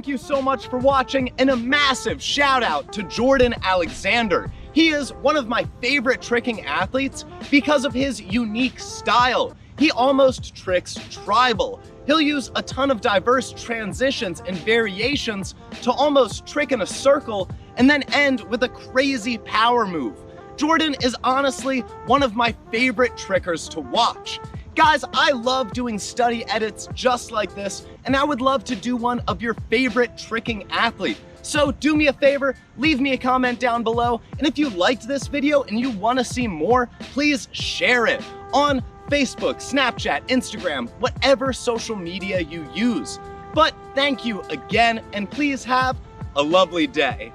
Thank you so much for watching, and a massive shout out to Jordan Alexander. He is one of my favorite tricking athletes because of his unique style. He almost tricks tribal. He'll use a ton of diverse transitions and variations to almost trick in a circle and then end with a crazy power move. Jordan is honestly one of my favorite trickers to watch. Guys, I love doing study edits just like this, and I would love to do one of your favorite tricking athlete. So do me a favor, leave me a comment down below, and if you liked this video and you want to see more, please share it on Facebook, Snapchat, Instagram, whatever social media you use. But thank you again, and please have a lovely day.